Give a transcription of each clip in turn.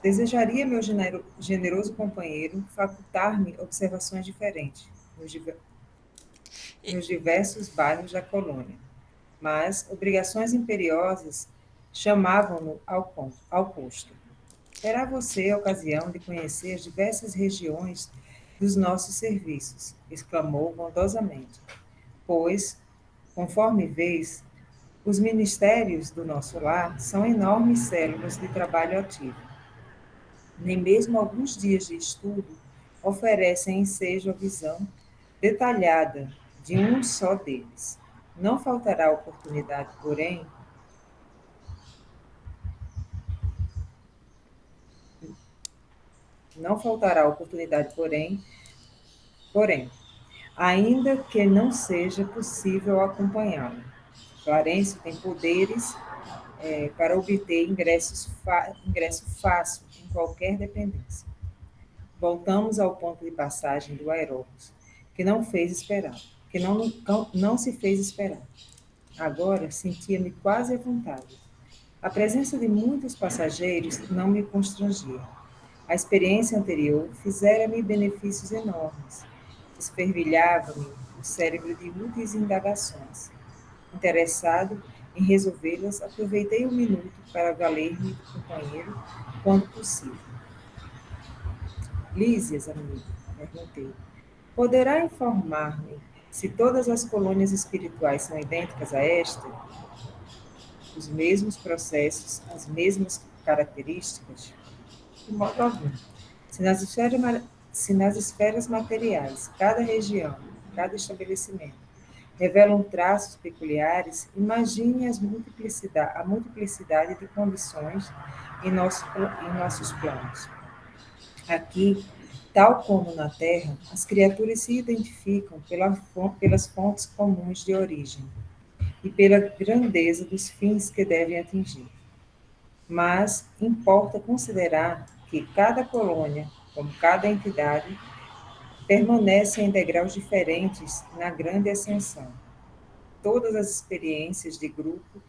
Desejaria meu generoso companheiro facultar-me observações diferentes E- nos diversos bairros da colônia, mas obrigações imperiosas chamavam-no ao posto. Terá você a ocasião de conhecer as diversas regiões dos nossos serviços, exclamou bondosamente, pois, conforme vês, os ministérios do nosso lar são enormes células de trabalho ativo. Nem mesmo alguns dias de estudo oferecem ensejo a visão detalhada de um só deles. Não faltará oportunidade, não faltará oportunidade, porém, ainda que não seja possível acompanhá-lo. Clarencio tem poderes para obter ingresso fácil em qualquer dependência. Voltamos ao ponto de passagem do aeróbus, que não fez esperar, que não se fez esperar. Agora sentia-me quase à vontade. A presença de muitos passageiros não me constrangia. A experiência anterior fizera-me benefícios enormes. Desfervilhava-me o cérebro de úteis indagações. Interessado em resolvê-las, aproveitei um minuto para valer-me do companheiro quando possível. Lísias, amigo, perguntei, poderá informar-me se todas as colônias espirituais são idênticas a esta? Os mesmos processos, as mesmas características? De modo algum. Se nas esferas, se nas esferas materiais, cada região, cada estabelecimento, revelam traços peculiares, imagine a multiplicidade de condições em nossos planos. Aqui, tal como na Terra, as criaturas se identificam pelas fontes comuns de origem e pela grandeza dos fins que devem atingir. Mas importa considerar que cada colônia, como cada entidade, permanece em degraus diferentes na grande ascensão. Todas as experiências de grupo,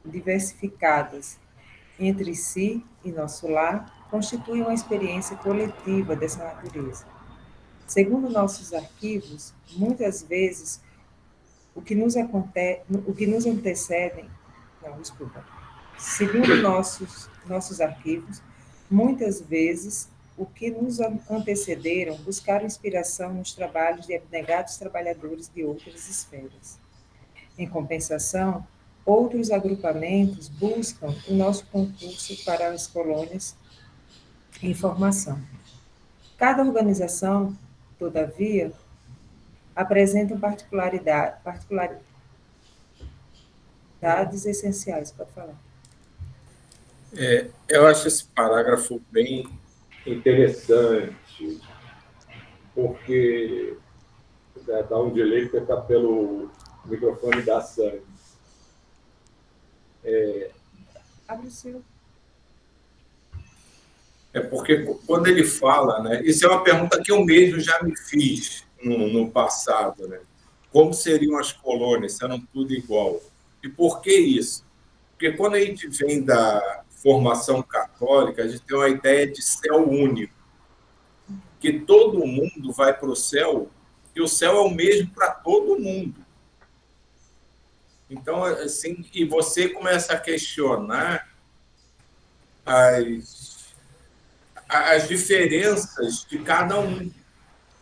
diversificadas entre si e nosso lar, constituem uma experiência coletiva dessa natureza. Segundo nossos arquivos, muitas vezes o que nos antecedem, não, desculpa. Segundo nossos arquivos, muitas vezes o que nos antecederam buscaram inspiração nos trabalhos de abnegados trabalhadores de outras esferas. Em compensação, outros agrupamentos buscam o nosso concurso para as colônias em formação. Cada organização, todavia, apresenta particularidades essenciais. Pode falar. Eu acho esse parágrafo bem interessante, porque dá um delay que está pelo microfone da Sandy. Abre o seu. Porque quando ele fala, né, isso é uma pergunta que eu mesmo já me fiz no passado, né? Como seriam as colônias, se eram tudo igual? E por que isso? Porque quando a gente vem da formação católica, a gente tem uma ideia de céu único, que todo mundo vai para o céu e o céu é o mesmo para todo mundo. Então, assim, e você começa a questionar as diferenças de cada um,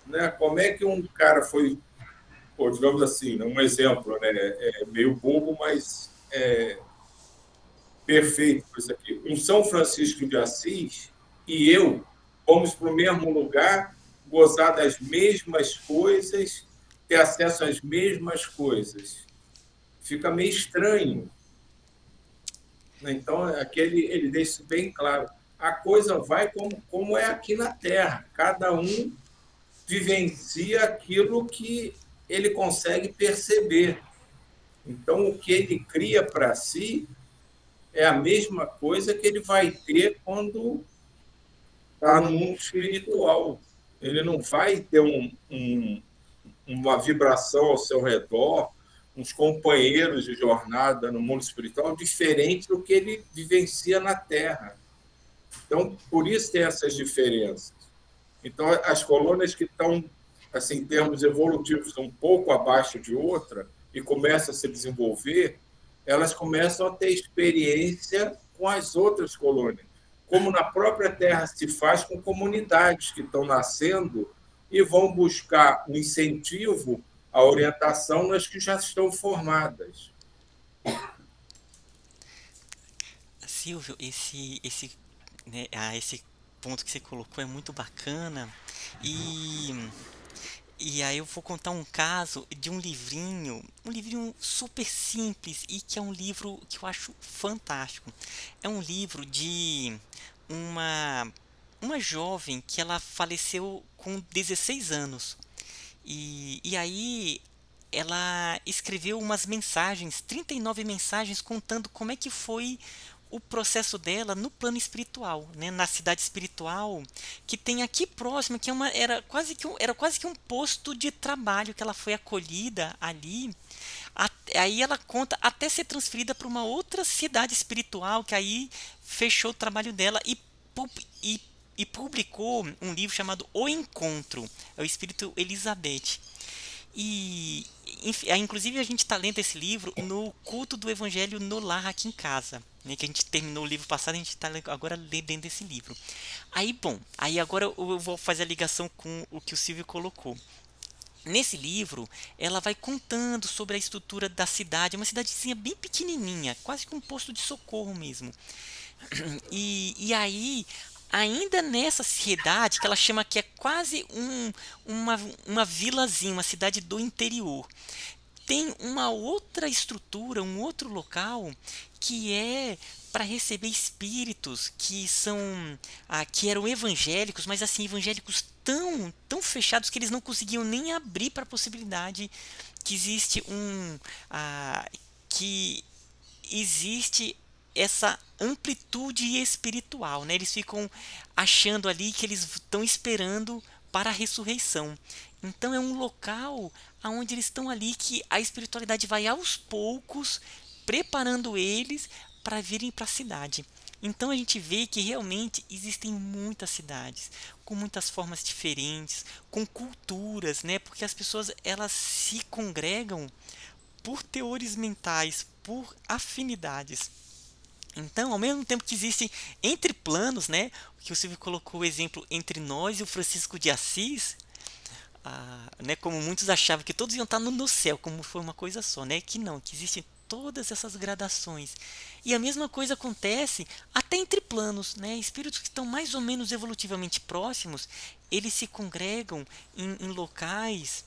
né? Como é que um cara foi, digamos assim, um exemplo, né? Meio bobo, mas perfeito isso aqui. Um São Francisco de Assis e eu fomos para o mesmo lugar, gozar das mesmas coisas, ter acesso às mesmas coisas. Fica meio estranho. Então, aqui ele deixa isso bem claro. A coisa vai como é aqui na Terra. Cada um vivencia aquilo que ele consegue perceber. Então, o que ele cria para si é a mesma coisa que ele vai ter quando está no mundo espiritual. Ele não vai ter uma vibração ao seu redor, uns companheiros de jornada no mundo espiritual diferente do que ele vivencia na Terra. Então, por isso tem essas diferenças. Então, as colônias que estão, assim, em termos evolutivos, um pouco abaixo de outra e começam a se desenvolver, elas começam a ter experiência com as outras colônias, como na própria Terra se faz com comunidades que estão nascendo e vão buscar um incentivo à orientação nas que já estão formadas. Silvio, esse ponto que você colocou é muito bacana. E, e aí eu vou contar um caso de um livrinho super simples e que é um livro que eu acho fantástico. É um livro de uma, uma jovem que ela faleceu com 16 anos. E aí ela escreveu umas mensagens, 39 mensagens contando como é que foi o processo dela no plano espiritual, né, na cidade espiritual que tem aqui próximo, que era quase que um posto de trabalho que ela foi acolhida ali. Aí ela conta até ser transferida para uma outra cidade espiritual que aí fechou o trabalho dela e, e publicou um livro chamado O Encontro, é o Espírito Elizabeth. E, inclusive, a gente está lendo esse livro no culto do Evangelho no lar aqui em casa. Né, que a gente terminou o livro passado, a gente está agora lendo esse livro. Aí, bom, aí agora eu vou fazer a ligação com o que o Silvio colocou. Nesse livro, ela vai contando sobre a estrutura da cidade, uma cidadezinha bem pequenininha, quase que um posto de socorro mesmo. E aí, ainda nessa cidade, que ela chama que é quase uma vilazinha, uma cidade do interior, tem uma outra estrutura, um outro local que é para receber espíritos que são que eram evangélicos, mas assim evangélicos tão fechados que eles não conseguiam nem abrir para a possibilidade que existe que existe essa amplitude espiritual, né? Eles ficam achando ali que eles estão esperando para a ressurreição. Então é um local onde eles estão ali que a espiritualidade vai aos poucos preparando eles para virem para a cidade. Então a gente vê que realmente existem muitas cidades com muitas formas diferentes, com culturas, né? Porque as pessoas elas se congregam por teores mentais, por afinidades. Então, ao mesmo tempo que existem entre planos, né, que o Silvio colocou o exemplo entre nós e o Francisco de Assis, né, como muitos achavam que todos iam estar no céu, como foi uma coisa só, né, que não, que existem todas essas gradações. E a mesma coisa acontece até entre planos, né, espíritos que estão mais ou menos evolutivamente próximos, eles se congregam em locais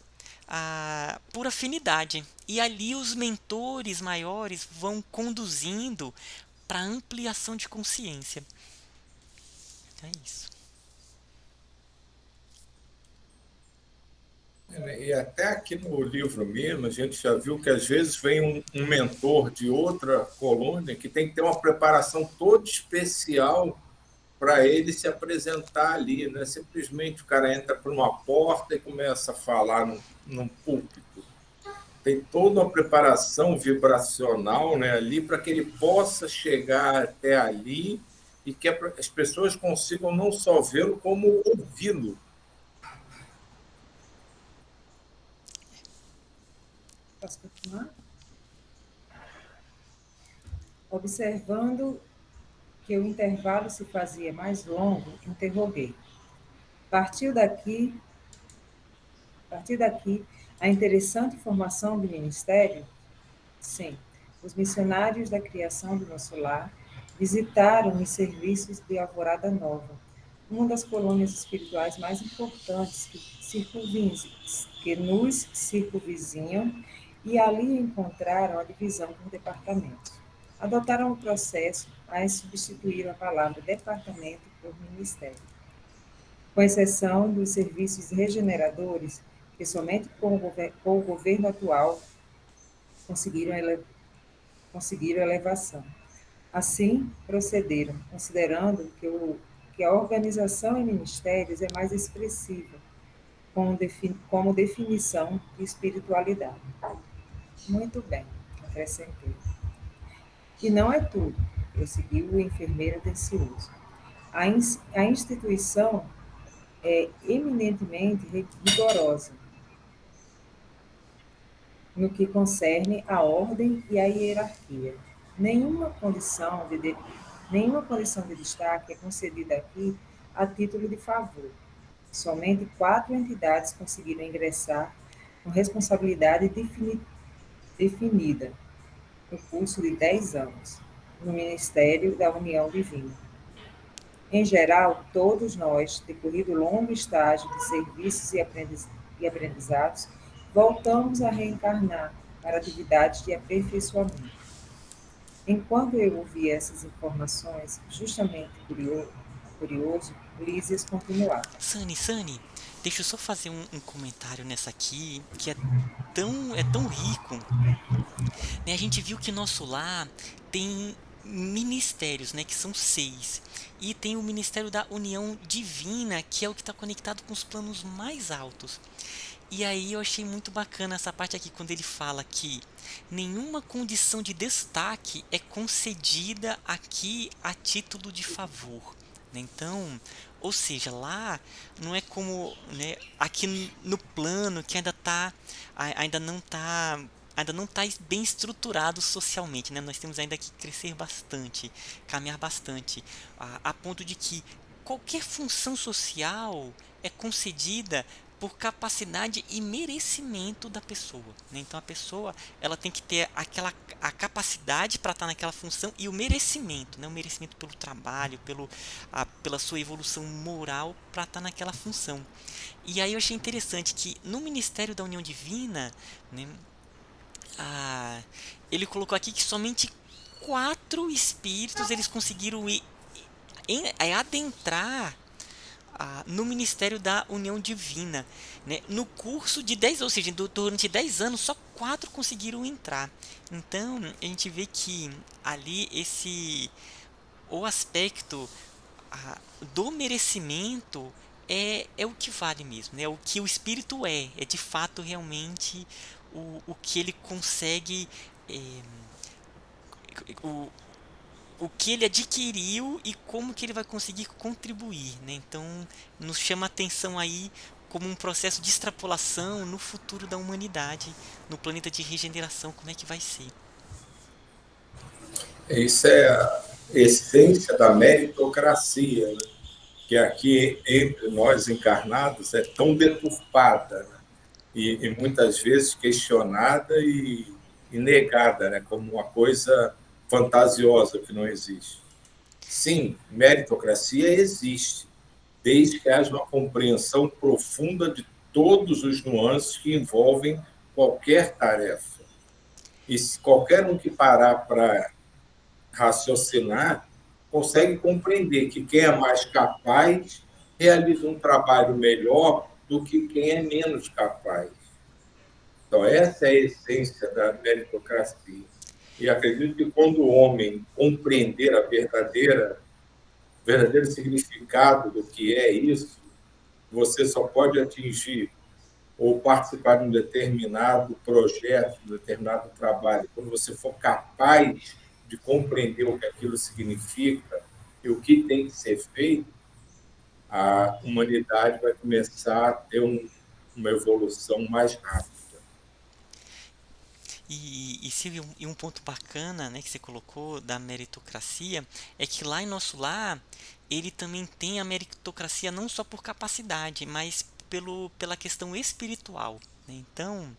por afinidade. E ali os mentores maiores vão conduzindo para ampliação de consciência. É isso. E até aqui no livro mesmo, a gente já viu que às vezes vem um mentor de outra colônia que tem que ter uma preparação toda especial para ele se apresentar ali, né? Simplesmente o cara entra por uma porta e começa a falar num púlpito. Tem toda uma preparação vibracional, né, ali para que ele possa chegar até ali e que as pessoas consigam não só vê-lo, como ouvi-lo. Posso continuar? Observando que o intervalo se fazia mais longo, interroguei. Partiu daqui, a partir daqui, a interessante formação do ministério? Sim, os missionários da criação do nosso lar visitaram os serviços de Alvorada Nova, uma das colônias espirituais mais importantes que nos circunvizinham, e ali encontraram a divisão por departamentos. Adotaram o processo, mas substituíram a palavra departamento por ministério. Com exceção dos serviços regeneradores, que somente com o governo atual conseguiram elevação. Assim, procederam, considerando que a organização em ministérios é mais expressiva, como definição de espiritualidade. Muito bem, acrescentei. E não é tudo, prosseguiu o enfermeiro atencioso. A instituição é eminentemente rigorosa no que concerne à ordem e à hierarquia. Nenhuma condição nenhuma condição de destaque é concedida aqui a título de favor. Somente 4 entidades conseguiram ingressar com responsabilidade definida no curso de 10 anos, no Ministério da União Divina. Em geral, todos nós, decorrido o longo estágio de serviços e aprendizados, voltamos a reencarnar para atividades de aperfeiçoamento. Enquanto eu ouvia essas informações, justamente curioso, Lísias continuava. Sani, deixa eu só fazer um comentário nessa aqui, que é tão rico, né? A gente viu que nosso lar tem ministérios, né, que são 6. E tem o Ministério da União Divina, que é o que está conectado com os planos mais altos. E aí eu achei muito bacana essa parte aqui, quando ele fala que nenhuma condição de destaque é concedida aqui a título de favor, né? Então, ou seja, lá não é como, né, aqui no plano que ainda não tá bem estruturado socialmente, né? Nós temos ainda que crescer bastante, caminhar bastante, a ponto de que qualquer função social é concedida por capacidade e merecimento da pessoa, né? Então a pessoa, ela tem que ter a capacidade para estar naquela função e o merecimento, né? O merecimento pelo trabalho, pela sua evolução moral para estar naquela função. E aí eu achei interessante que no Ministério da União Divina, né, ah, ele colocou aqui que somente 4 espíritos eles conseguiram adentrar no Ministério da União Divina, né? No curso de 10, ou seja, durante 10 anos, só 4 conseguiram entrar. Então, a gente vê que ali o aspecto do merecimento é o que vale mesmo, né? O que o espírito é de fato realmente o que ele consegue, é, o, o que ele adquiriu e como que ele vai conseguir contribuir, né? Então, nos chama a atenção aí como um processo de extrapolação no futuro da humanidade, no planeta de regeneração, como é que vai ser. Isso é a essência da meritocracia, né? Que aqui entre nós encarnados é tão deturpada, né? E muitas vezes questionada e negada, né? Como uma coisa fantasiosa que não existe. Sim, meritocracia existe, desde que haja uma compreensão profunda de todos os nuances que envolvem qualquer tarefa. E se qualquer um que parar para raciocinar, consegue compreender que quem é mais capaz realiza um trabalho melhor do que quem é menos capaz. Então, essa é a essência da meritocracia. E acredito que quando o homem compreender o verdadeiro significado do que é isso, você só pode atingir ou participar de um determinado projeto, de um determinado trabalho, quando você for capaz de compreender o que aquilo significa e o que tem que ser feito, a humanidade vai começar a ter uma evolução mais rápida. Silvio, um ponto bacana, né, que você colocou da meritocracia é que lá em nosso lar ele também tem a meritocracia não só por capacidade, mas pela questão espiritual, né? Então,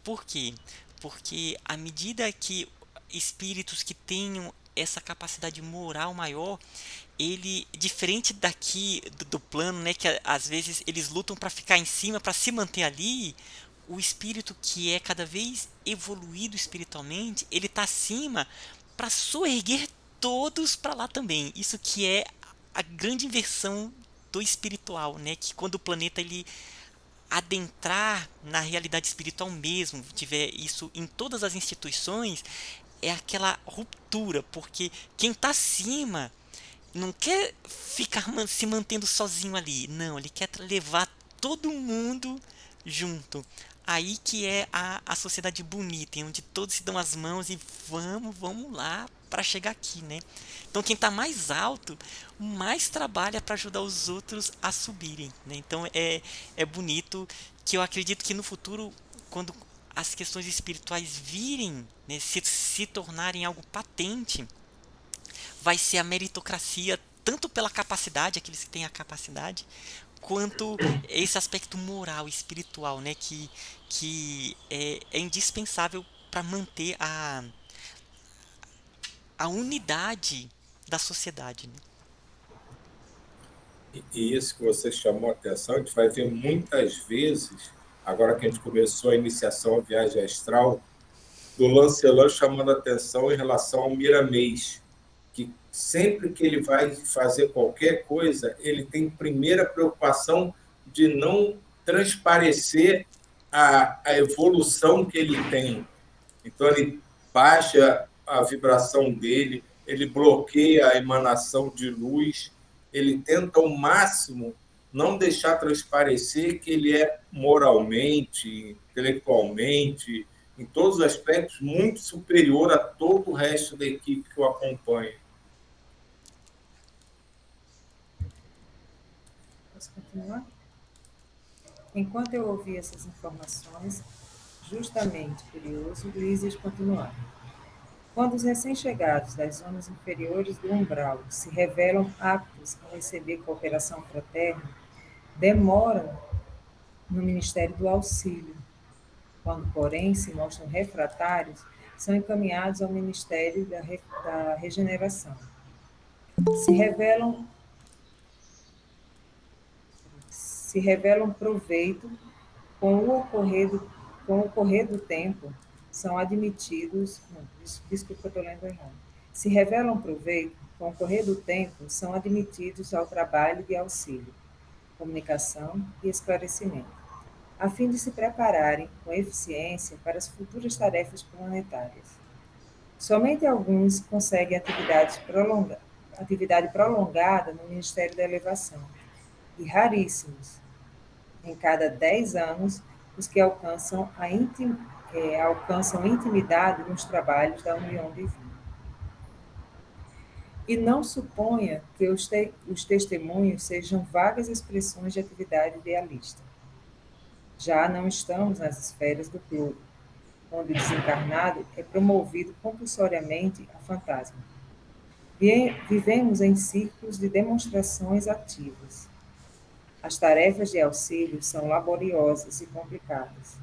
por quê? Porque à medida que espíritos que tenham essa capacidade moral maior, ele diferente daqui do plano, né, que às vezes eles lutam para ficar em cima, para se manter ali, o espírito que é cada vez evoluído espiritualmente, ele está acima para soerguer todos para lá também. Isso que é a grande inversão do espiritual, né? Que quando o planeta ele adentrar na realidade espiritual mesmo, tiver isso em todas as instituições, é aquela ruptura, porque quem está acima não quer ficar se mantendo sozinho ali, não, ele quer levar todo mundo junto. aí que é a sociedade bonita, em onde todos se dão as mãos e vamos lá para chegar aqui, né? Então quem está mais alto, mais trabalha para ajudar os outros a subirem, né? Então é bonito, que eu acredito que no futuro, quando as questões espirituais virem, né, se tornarem algo patente, vai ser a meritocracia, tanto pela capacidade, aqueles que têm a capacidade, quanto esse aspecto moral, espiritual, né, que é indispensável para manter a unidade da sociedade, né? E isso que você chamou a atenção, a gente vai ver muitas vezes, agora que a gente começou a iniciação à viagem astral, do Lancelot chamando a atenção em relação ao Miramês, que sempre que ele vai fazer qualquer coisa, ele tem primeira preocupação de não transparecer a evolução que ele tem. Então, ele baixa a vibração dele, ele bloqueia a emanação de luz, ele tenta ao máximo não deixar transparecer que ele é moralmente, intelectualmente, em todos os aspectos, muito superior a todo o resto da equipe que o acompanha. Posso continuar? Enquanto eu ouvi essas informações, justamente curioso, Ulisses continuava. Quando os recém-chegados das zonas inferiores do umbral se revelam aptos a receber cooperação fraterna, demoram no Ministério do Auxílio. Quando, porém, se mostram refratários, são encaminhados ao Ministério da Regeneração. Se revelam, se revelam proveito com o correr do tempo, são admitidos. Não, desculpa, eu estou lendo errado. Se revelam proveito, com o correr do tempo, são admitidos ao trabalho de auxílio, comunicação e esclarecimento, a fim de se prepararem com eficiência para as futuras tarefas planetárias. Somente alguns conseguem atividade prolongada no Ministério da Elevação, e raríssimos, em cada 10 anos, os que alcançam intimidade nos trabalhos da união divina. E não suponha que os testemunhos sejam vagas expressões de atividade idealista. Já não estamos nas esferas do globo, onde o desencarnado é promovido compulsoriamente a fantasma. Vivemos em círculos de demonstrações ativas. As tarefas de auxílio são laboriosas e complicadas.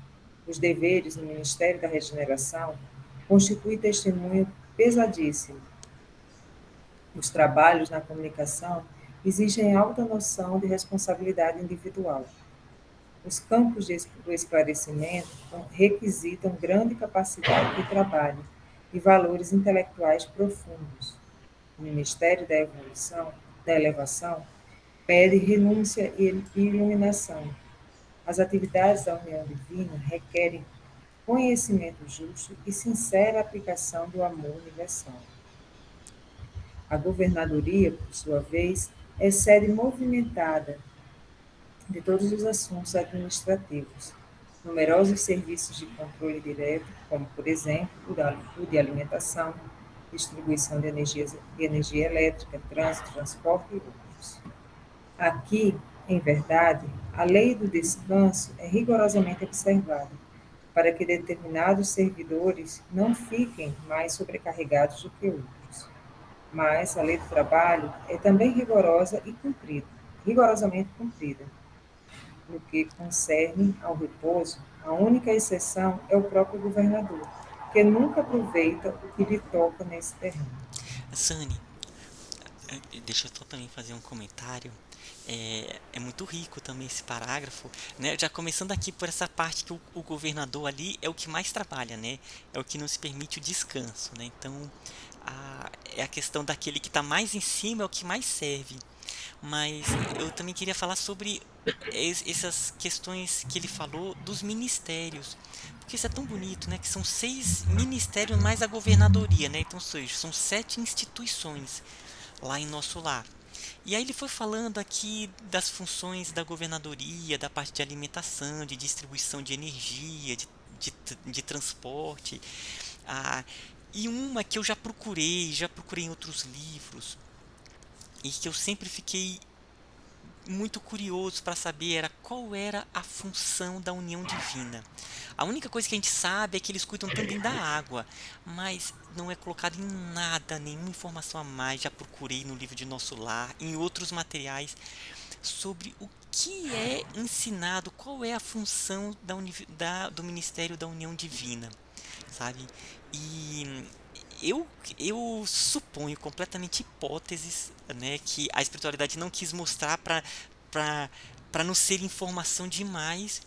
Os deveres no Ministério da Regeneração constituem testemunho pesadíssimo. Os trabalhos na comunicação exigem alta noção de responsabilidade individual. Os campos do esclarecimento requisitam grande capacidade de trabalho e valores intelectuais profundos. O Ministério da Elevação, pede renúncia e iluminação. As atividades da união divina requerem conhecimento justo e sincera aplicação do amor universal. A governadoria, por sua vez, é sede movimentada de todos os assuntos administrativos. Numerosos serviços de controle direto, como, por exemplo, o de alimentação, distribuição de energia elétrica, trânsito, transporte e outros. Aqui, em verdade, a lei do descanso é rigorosamente observada, para que determinados servidores não fiquem mais sobrecarregados do que outros. Mas a lei do trabalho é também rigorosamente cumprida. No que concerne ao repouso, a única exceção é o próprio governador, que nunca aproveita o que lhe toca nesse terreno. Sani, deixa eu só também fazer um comentário. É muito rico também esse parágrafo, né? Já começando aqui por essa parte que o governador ali é o que mais trabalha, né? É o que nos permite o descanso, né? Então, é a questão daquele que está mais em cima é o que mais serve. Mas eu também queria falar sobre essas questões que ele falou dos ministérios. Porque isso é tão bonito, né? Que são 6 ministérios mais a governadoria, né? Então, são 7 instituições lá em nosso lar. E aí ele foi falando aqui das funções da governadoria, da parte de alimentação, de distribuição de energia, de transporte. Ah, e uma que eu já procurei em outros livros, e que eu sempre fiquei muito curioso para saber era qual era a função da união divina. A única coisa que a gente sabe é que eles cuidam também da água, mas não é colocado em nada, nenhuma informação a mais. Já procurei no livro de Nosso Lar, em outros materiais, sobre o que é ensinado, qual é a função do Ministério da União Divina, sabe? E eu, eu suponho completamente hipóteses, né, que a espiritualidade não quis mostrar para não ser informação demais,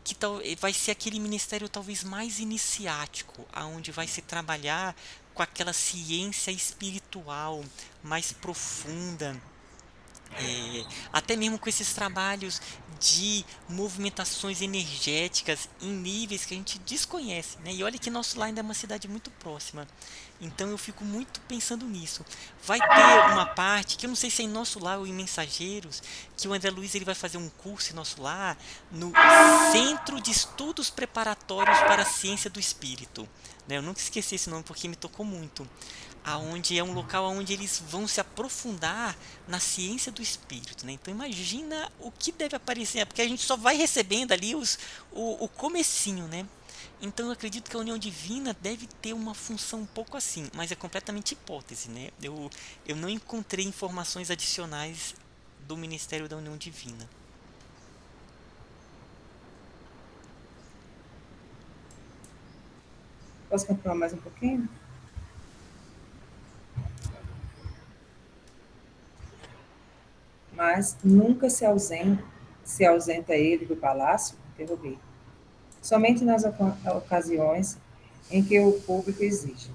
que vai ser aquele ministério talvez mais iniciático, aonde vai se trabalhar com aquela ciência espiritual mais profunda, até mesmo com esses trabalhos de movimentações energéticas em níveis que a gente desconhece, né? E olha que Nosso Lar ainda é uma cidade muito próxima. Então eu fico muito pensando nisso. Vai ter uma parte, que eu não sei se é em Nosso Lar ou em Mensageiros, que o André Luiz ele vai fazer um curso em Nosso Lar no Centro de Estudos Preparatórios para a Ciência do Espírito. Né? Eu nunca esqueci esse nome porque me tocou muito, aonde é um local onde eles vão se aprofundar na ciência do espírito, né? Então imagina o que deve aparecer, porque a gente só vai recebendo ali o comecinho, né? Então eu acredito que a união divina deve ter uma função um pouco assim, mas é completamente hipótese, né? Eu não encontrei informações adicionais do Ministério da União Divina. Posso continuar mais um pouquinho? Mas nunca se ausenta ele do palácio? Interroguei. Somente nas ocasiões em que o público exige.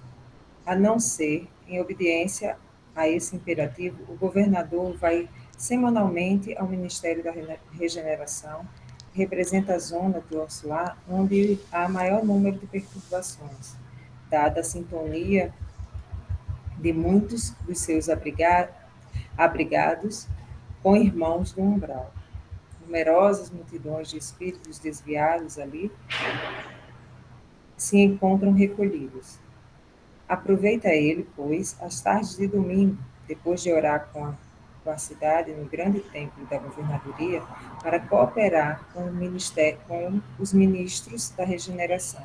A não ser, em obediência a esse imperativo, o governador vai semanalmente ao Ministério da Regeneração, que representa a zona do nosso lar onde há maior número de perturbações, dada a sintonia de muitos dos seus abrigados com irmãos do umbral. Numerosas multidões de espíritos desviados ali se encontram recolhidos. Aproveita ele, pois, as tardes de domingo, depois de orar com a cidade no grande templo da governadoria, para cooperar com os ministros da regeneração,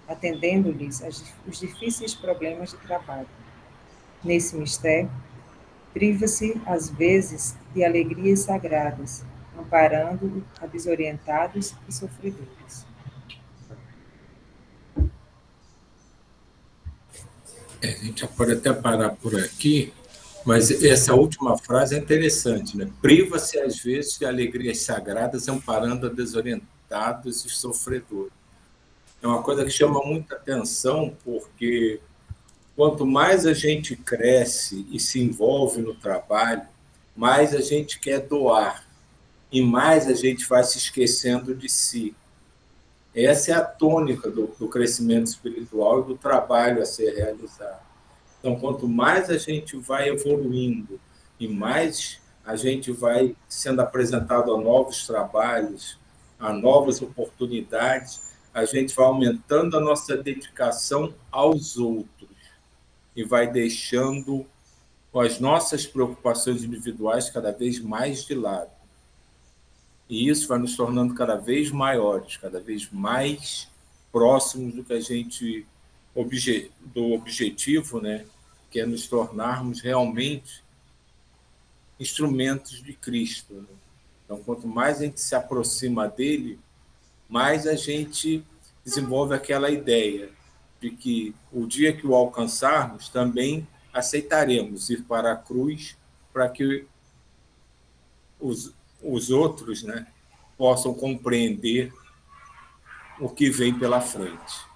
atendendo-lhes os difíceis problemas de trabalho. Nesse mistério, priva-se, às vezes, de alegrias sagradas, amparando a desorientados e sofredores. A gente já pode até parar por aqui, mas essa última frase é interessante, né? Priva-se, às vezes, de alegrias sagradas, amparando a desorientados e sofredores. É uma coisa que chama muita atenção, porque quanto mais a gente cresce e se envolve no trabalho, mais a gente quer doar e mais a gente vai se esquecendo de si. Essa é a tônica do crescimento espiritual e do trabalho a ser realizado. Então, quanto mais a gente vai evoluindo e mais a gente vai sendo apresentado a novos trabalhos, a novas oportunidades, a gente vai aumentando a nossa dedicação aos outros e vai deixando as nossas preocupações individuais cada vez mais de lado. E isso vai nos tornando cada vez maiores, cada vez mais próximos do que a gente do objetivo, né, que é nos tornarmos realmente instrumentos de Cristo. Né? Então, quanto mais a gente se aproxima dele, mais a gente desenvolve aquela ideia de que o dia que o alcançarmos, também aceitaremos ir para a cruz para que os outros, né, possam compreender o que vem pela frente.